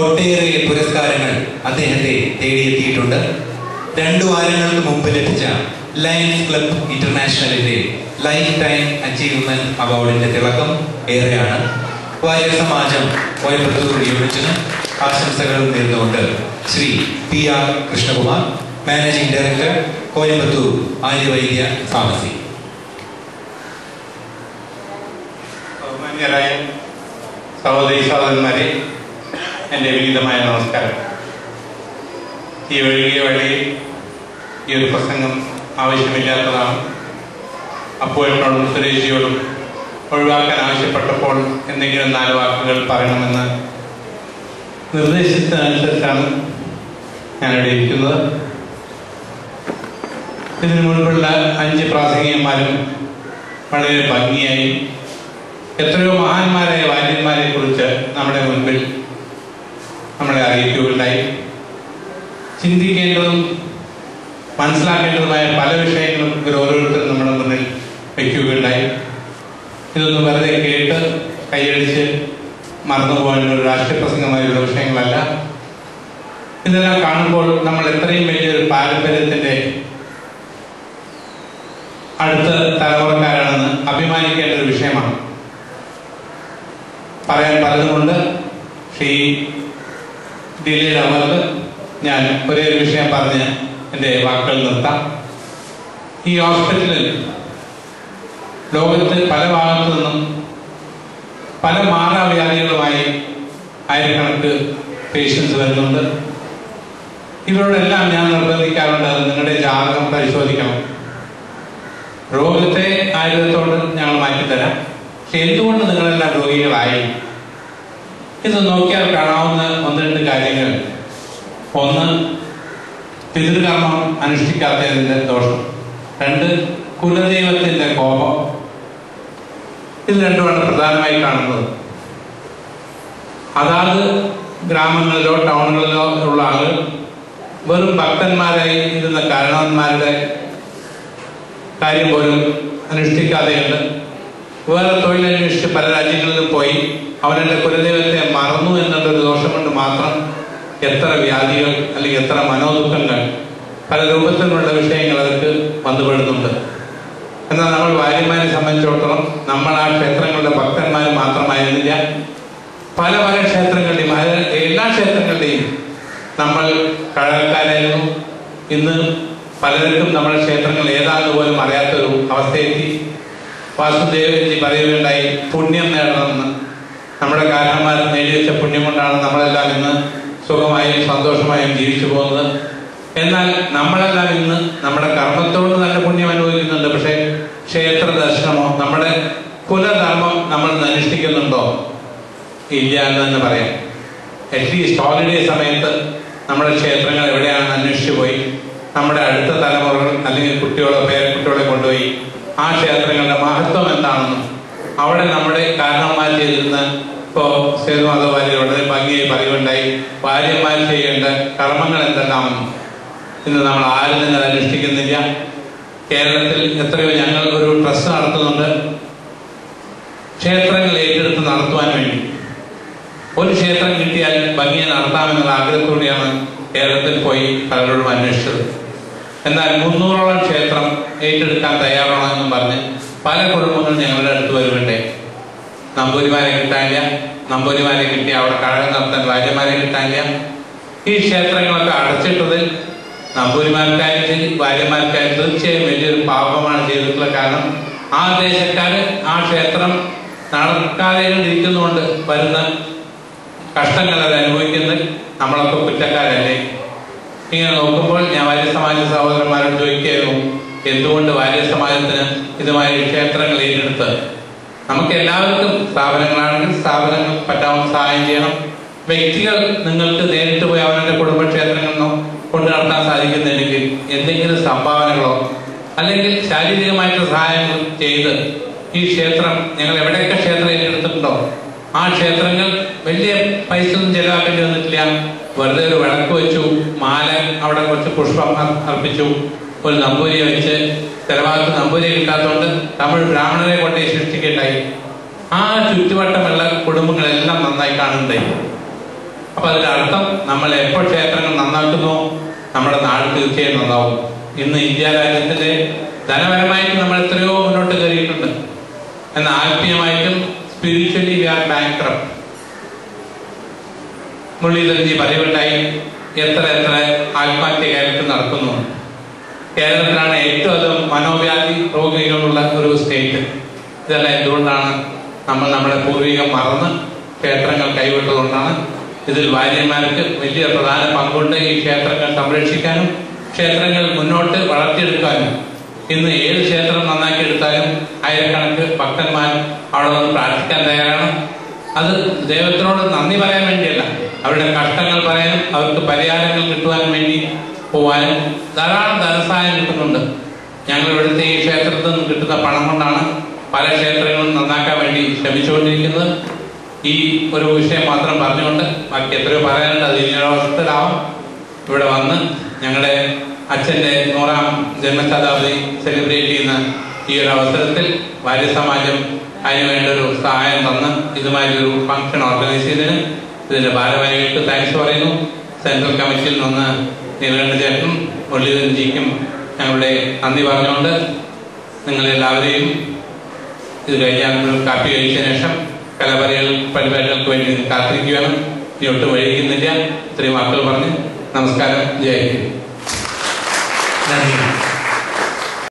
ഒട്ടേറെ പുരസ്കാരങ്ങൾ അദ്ദേഹത്തെ തേടിയെത്തിയിട്ടുണ്ട്. 2 വാരങ്ങൾക്ക് മുമ്പ് ലഭിച്ച ലയൺസ് ക്ലബ് ഇന്റർനാഷണലിന്റെ ലൈഫ് ടൈം അച്ചീവ്മെന്റ് അവാർഡിന്റെ തിളക്കം ഏറെയാണ്. വാര്യർ സമാജം കോയമ്പത്തൂർ യൂണിറ്റിന് ആശംസകൾ നേർന്നുകൊണ്ട് Shri PR Krishnakumar, managing director, Coimbatore Aryavaidya pharmacy. ബഹുമാന്യരായ സഹോദരി സഹോദരന്മാരെ, എൻ്റെ വിനീതമായ നമസ്കാരം. ഈ ഒഴുകിയ വഴിയിൽ ഈ ഒരു പ്രസംഗം ആവശ്യമില്ലാത്തതാണ്. അപ്പോഴോടും സുരേഷിയോടും ഒഴിവാക്കാൻ ആവശ്യപ്പെട്ടപ്പോൾ എന്തെങ്കിലും 4 വാക്കുകൾ പറയണമെന്ന് നിർദ്ദേശിച്ചതനുസരിച്ചാണ് ഞാനിവിടെ ഇരിക്കുന്നത്. ഇതിനു മുൻപുള്ള 5 പ്രാസംഗികന്മാരും വളരെ ഭംഗിയായി എത്രയോ മഹാന്മാരായ വാര്യന്മാരെ കുറിച്ച് നമ്മുടെ മുൻപിൽ നമ്മളെ അറിയിക്കുകയുണ്ടായി. ചിന്തിക്കേണ്ടതും മനസ്സിലാക്കേണ്ടതുമായ പല വിഷയങ്ങളും ഇവർ ഓരോരുത്തരും നമ്മുടെ മുന്നിൽ വയ്ക്കുകയുണ്ടായി. ഇതൊന്നും വെറുതെ കേട്ട് കൈയടിച്ച് മറന്നുപോകാനുള്ള ഒരു രാഷ്ട്രീയ പ്രസംഗമായുള്ള വിഷയങ്ങളല്ല. ഇതെല്ലാം കാണുമ്പോൾ നമ്മൾ എത്രയും വലിയൊരു പാരമ്പര്യത്തിൻ്റെ അടുത്ത തലമുറക്കാരാണെന്ന് അഭിമാനിക്കേണ്ട ഒരു വിഷയമാണ്. പറയാൻ പലതുമുണ്ട്. ശ്രീ ഡിലീഡ് അവർക്ക് ഞാൻ ഒരേ ഒരു വിഷയം പറഞ്ഞ് എൻ്റെ വാക്കുകൾ നിർത്താം. ഈ ഹോസ്പിറ്റലിൽ ലോകത്ത് പല ഭാഗത്തു നിന്നും പല മാറാവ്യാധികളുമായി ആയിരക്കണക്ക് പേഷ്യൻസ് വരുന്നുണ്ട്. ഇവരോടെല്ലാം ഞാൻ നിർബന്ധിക്കാറുണ്ട്, നിങ്ങളുടെ ജാതകം പരിശോധിക്കണം. രോഗത്തെ ആയുർവേദത്തോട് ഞങ്ങൾ മാറ്റിത്തരാം, പക്ഷെ എന്തുകൊണ്ട് നിങ്ങളെല്ലാം രോഗികളായി? ഇത് നോക്കിയാൽ കാണാവുന്ന 1-2 കാര്യങ്ങൾ. 1, പിതൃകർമ്മം അനുഷ്ഠിക്കാത്തതിൻ്റെ ദോഷം. 2, കുലദൈവത്തിൻ്റെ കോപം. ഇത് രണ്ടുമാണ് പ്രധാനമായി കാണുന്നത്. അതാത് ഗ്രാമങ്ങളിലോ ടൗണുകളിലോ ഉള്ള ആളുകൾ വെറും ഭക്തന്മാരായി ഇരുന്ന കാരണവന്മാരുടെ കാര്യം പോലും അനുഷ്ഠിക്കാതെയുണ്ട്. വേറെ തൊഴിലന്വേഷിച്ച് പല രാജ്യങ്ങളിലും പോയി അവരുടെ കുലദൈവത്തെ മറന്നു എന്നുള്ളൊരു ദോഷം കൊണ്ട് മാത്രം എത്ര വ്യാധികൾ അല്ലെങ്കിൽ എത്ര മനോദുഃഖങ്ങൾ, പല രൂപത്തിലുള്ള വിഷയങ്ങൾ അവർക്ക് വന്നുപെടുന്നുണ്ട്. എന്നാൽ നമ്മൾ വാര്യന്മാരെ സംബന്ധിച്ചിടത്തോളം നമ്മൾ ആ ക്ഷേത്രങ്ങളുടെ ഭക്തന്മാർ മാത്രമായിരുന്നില്ല. പല പല ക്ഷേത്രങ്ങളുടെയും എല്ലാ ക്ഷേത്രങ്ങളുടെയും നമ്മൾ കഴകക്കാരായിരുന്നു. ഇന്ന് പലർക്കും നമ്മുടെ ക്ഷേത്രങ്ങൾ ഏതാണെന്ന് പോലും അറിയാത്തൊരു അവസ്ഥയെത്തി. വാസുദേവജി പറയുകയുണ്ടായി, പുണ്യം നേടണമെന്ന്. നമ്മുടെ കാരണന്മാർ നേടിവെച്ച പുണ്യം കൊണ്ടാണ് നമ്മളെല്ലാം ഇന്ന് സുഖമായും സന്തോഷമായും ജീവിച്ചു പോകുന്നത്. എന്നാൽ നമ്മളെല്ലാം ഇന്ന് നമ്മുടെ കർമ്മത്തോട് നല്ല പുണ്യം അനുഭവിക്കുന്നുണ്ട്. പക്ഷേ ക്ഷേത്ര ദർശനമോ നമ്മുടെ കുലധർമ്മം നമ്മൾ അനുഷ്ഠിക്കുന്നുണ്ടോ? ഇല്ല എന്ന് തന്നെ പറയാം. അറ്റ്ലീസ്റ്റ് ഹോളിഡേ സമയത്ത് നമ്മുടെ ക്ഷേത്രങ്ങൾ എവിടെയാണെന്ന് അന്വേഷിച്ചു പോയി നമ്മുടെ അടുത്ത തലമുറകൾ അല്ലെങ്കിൽ കുട്ടികളോ പേരക്കുട്ടികളെ കൊണ്ടുപോയി ആ ക്ഷേത്രങ്ങളുടെ മഹത്വം എന്താണെന്നും അവിടെ നമ്മുടെ കാരണന്മാർ ചെയ്തിരുന്ന, ഇപ്പോൾ സേതുമാധവ വാര്യർ വളരെ ഭംഗിയായി പറയുകയുണ്ടായി, വാര്യന്മാർ ചെയ്യേണ്ട കർമ്മങ്ങൾ എന്തെല്ലാമെന്നും ഇന്ന് നമ്മൾ ആരും തന്നെ അനുഷ്ഠിക്കുന്നില്ല. കേരളത്തിൽ എത്രയോ ഞങ്ങൾ ഒരു ട്രസ്റ്റ് നടത്തുന്നുണ്ട് ക്ഷേത്രങ്ങൾ ഏറ്റെടുത്ത് നടത്തുവാൻ വേണ്ടി. ഒരു ക്ഷേത്രം കിട്ടിയാൽ ഭംഗിയെ നടത്താമെന്നുള്ള ആഗ്രഹത്തോടെയാണ് കേരളത്തിൽ പോയി പലരോടും അന്വേഷിച്ചത്. എന്നാൽ 300ഓളം ക്ഷേത്രം ഏറ്റെടുക്കാൻ തയ്യാറാണെന്നും പറഞ്ഞ് പല കുടുംബങ്ങളും ഞങ്ങളുടെ അടുത്ത് വരുന്നുണ്ടേ. നമ്പൂരിമാരെ കിട്ടാനില്ല, നമ്പൂരിമാരെ കിട്ടി അവിടെ കഴകം നടത്താൻ വാര്യന്മാരെ കിട്ടാനില്ല. ഈ ക്ഷേത്രങ്ങളൊക്കെ അടച്ചിട്ടതിൽ നമ്പൂരിമാർക്കായാലും ശരി വാര്യന്മാർക്കായാലും തീർച്ചയായും വലിയൊരു പാപമാണ് ചെയ്തിട്ടുള്ള. കാരണം ആ ദേശക്കാർ ആ ക്ഷേത്രം നടക്കാതെ ഇരിക്കുന്നതുകൊണ്ട് വരുന്ന കഷ്ടങ്ങൾ അത് അനുഭവിക്കുന്നത് നമ്മളൊക്കെ കുറ്റക്കാരല്ലേ? ഇങ്ങനെ നോക്കുമ്പോൾ ഞാൻ വാര്യ സമാജ സഹോദരന്മാരോട് ചോദിക്കുകയായിരുന്നു, എന്തുകൊണ്ട് വാര്യ സമാജത്തിന് ഇതുമായി ക്ഷേത്രങ്ങൾ ഏറ്റെടുത്ത്? നമുക്ക് എല്ലാവർക്കും സ്ഥാപനങ്ങളാണെങ്കിൽ സ്ഥാപനങ്ങൾ പറ്റാവുന്ന സഹായം ചെയ്യണം. വ്യക്തികൾ നിങ്ങൾക്ക് നേരിട്ട് പോയി അവരുടെ കുടുംബക്ഷേത്രങ്ങളിലോ കൊണ്ടു നടത്താൻ സാധിക്കുന്നില്ലെങ്കിൽ എന്തെങ്കിലും സംഭാവനകളോ അല്ലെങ്കിൽ ശാരീരികമായിട്ടുള്ള സഹായങ്ങൾ ചെയ്ത് ഈ ക്ഷേത്രം ഞങ്ങൾ എവിടെയൊക്കെ ക്ഷേത്രം ഏറ്റെടുത്തിട്ടുണ്ടോ ആ ക്ഷേത്രങ്ങൾ വലിയ പൈസ ഒന്നും ചെലവാക്കേണ്ടി വന്നിട്ടില്ല. വെറുതെ ഒരു വിളക്ക് വെച്ചു, മാല അവിടെ കുറച്ച് പുഷ്പം അർപ്പിച്ചു, ഒരു നമ്പൂരിയെ വെച്ച്. ചിലഭാഗത്ത് നമ്പൂരിയെ കിട്ടാത്തതുകൊണ്ട് തമിഴ് ബ്രാഹ്മണരെ കൊണ്ടേ സൃഷ്ടിക്കുകയുണ്ടായി. ആ ചുറ്റുവട്ടമുള്ള കുടുംബങ്ങളെല്ലാം നന്നായി കാണുന്നുണ്ടായി. അപ്പൊ അതിന്റെ അർത്ഥം നമ്മൾ എപ്പോൾ ക്ഷേത്രങ്ങൾ നന്നാക്കുന്നോ നമ്മുടെ നാട് തീർച്ചയായും നന്നാവും. ഇന്ന് ഇന്ത്യ രാജ്യത്തിന്റെ ധനപരമായിട്ട് നമ്മൾ എത്രയോ മുന്നോട്ട് കയറിയിട്ടുണ്ട്, എന്നാൽ ആത്മീയമായിട്ടും spiritually V R bankrupt. Muraleedharan ji പറയുണ്ടായി എത്ര ആത്മഹത്യ കേരളത്തിൽ നടക്കുന്നു. കേരളത്തിലാണ് ഏറ്റവും അധികം മനോവ്യാധി രോഗികളുള്ള ഒരു സ്റ്റേറ്റ്. ഇതെല്ലാം എന്തുകൊണ്ടാണ്? നമ്മൾ നമ്മുടെ പൂർവികം മറന്ന് ക്ഷേത്രങ്ങൾ കൈവിട്ടതുകൊണ്ടാണ്. ഇതിൽ ഭാര്യമാർക്ക് വലിയ പ്രധാന പങ്കുണ്ട് ഈ ക്ഷേത്രങ്ങൾ സംരക്ഷിക്കാനും ക്ഷേത്രങ്ങൾ മുന്നോട്ട് വളർത്തിയെടുക്കാനും. ഇന്ന് ഏത് ക്ഷേത്രം നന്നാക്കിയെടുത്താലും ആയിരക്കണക്കിന് ഭക്തന്മാർ അവിടെ നിന്ന് പ്രാർത്ഥിക്കാൻ തയ്യാറാണ്. അത് ദൈവത്തിനോട് നന്ദി പറയാൻ വേണ്ടിയല്ല, അവരുടെ കഷ്ടങ്ങൾ പറയാനും അവർക്ക് പരിഹാരങ്ങൾ കിട്ടുവാനും വേണ്ടി പോവാനും ധാരാളം ധനസഹായം കിട്ടുന്നുണ്ട്. ഞങ്ങൾ ഇവിടുത്തെ ഈ ക്ഷേത്രത്തിൽ നിന്ന് കിട്ടുന്ന പണം കൊണ്ടാണ് പല ക്ഷേത്രങ്ങളും നന്നാക്കാൻ വേണ്ടി ശ്രമിച്ചുകൊണ്ടിരിക്കുന്നത്. ഈ ഒരു വിഷയം മാത്രം പറഞ്ഞുകൊണ്ട് ബാക്കി എത്രയോ പറയാനുണ്ട്. അത് ഇനിയൊരു അവസരത്തിലാവാം. ഇവിടെ വന്ന് ഞങ്ങളുടെ അച്ഛൻ്റെ 100ാം ജന്മശതാബ്ദി സെലിബ്രേറ്റ് ചെയ്യുന്ന ഈ ഒരു അവസരത്തിൽ ഭാര്യ സമാജം അതിന് വേണ്ട ഒരു സഹായം തന്ന് ഇതുമാതിരി ഒരു ഫംഗ്ഷൻ ഓർഗനൈസ് ചെയ്തതിന് ഇതിന്റെ ഭാരവാഹികൾക്ക് താങ്ക്സ് പറയുന്നു. സെൻട്രൽ കമ്മിറ്റിയിൽ നിന്ന് നീലകണ്ഠ ചേട്ടനും മുരളീധരൻജിക്കും ഞങ്ങളുടെ നന്ദി പറഞ്ഞുകൊണ്ട് നിങ്ങളെല്ലാവരെയും ഇത് കഴിഞ്ഞാൽ കാപ്പി കഴിച്ചതിന് ശേഷം പരിപാടികൾക്ക് വേണ്ടി കാത്തിരിക്കുകയാണ്. ഇനി ഒട്ടും വൈകിക്കുന്നില്ല. ഇത്രയും വാക്കുകൾ പറഞ്ഞ് നമസ്കാരം. ജയ് ഹിന്ദ്. നന്ദി.